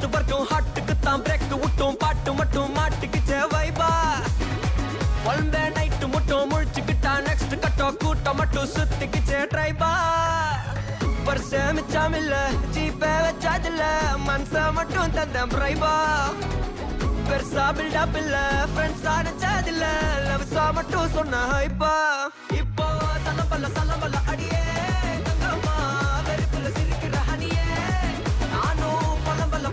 fast வர்க்கும் ஹாட்டுக்கு தான் break விட்டும் பாட்டு மட்டும் மாட்டுக்குச்சே வைபா ஒன்பே நைட்டு மட்டும் முழிச்சுக்கிட்டா நெக்ஸ்ட் கட்டோ கூட்டம் மட்டும் சுத்திக்குச்சே ட்ரைபா பர்சே மிச்சம் இல்ல ஜீப்பே வச்சாதில்ல மனச மட்டும் தந்தேன் பிரைபா பெருசா பில்டப் இல்ல ஃப்ரெண்ட்ஸா நினைச்சதில்ல லவ்ஸா மட்டும் சொன்ன ஹைப்பா இப்போ சலம்பல்ல அடியே தங்கம்மா வெறுப்புல சிரிக்கிற ஹனியே நானும் பழம்பல்ல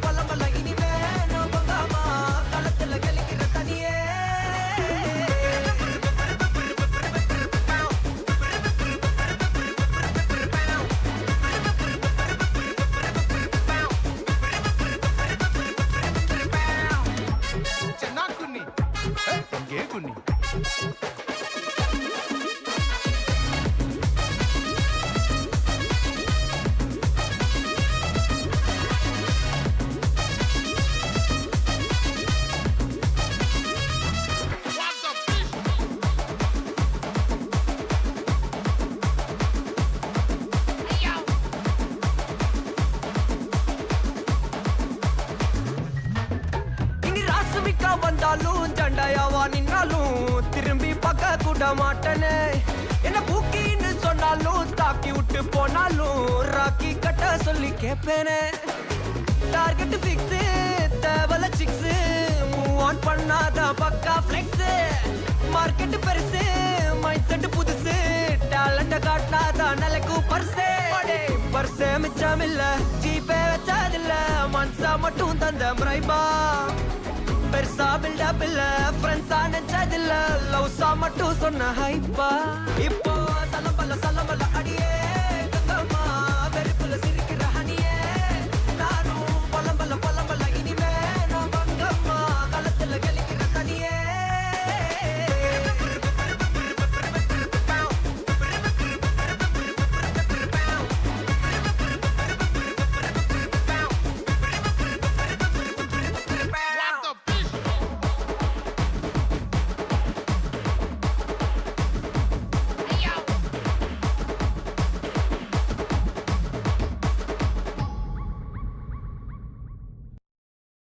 இனிமே நான் பங்காமா களத்துல கலிக்கிற தனியே வந்தாலும் சண்டையாவா நின்னாலும் திரும்பி பார்க்க கூட மாட்டனே என்ன பூக்கின்னு சொன்னாலும் தாக்கி விட்டு போனாலும் ராக்கி கட்ட சொல்லி கேட்பேனே டார்கெட் ஃபிக்ஸ் தேவல சிக்ஸ் மூவ் ஆன் பண்ணாத பக்கா ஃபிளெக்ஸ் மார்க்கெட் பெருசு மைண்ட் செட் புதுசு டேலண்ட காட்டினாத நிலைக்கு பர்சே மிச்சம் இல்ல ஜீப்பே வச்சதில்ல மனசா மட்டும் தந்த பிரைபா பெருசா பில்டப் இல்ல ஃப்ரெண்ட்ஸா நினைச்சதில்ல லவ்ஸா மட்டும் சொன்ன ஹைப்பா இப்போ சலம்பல்ல அடியே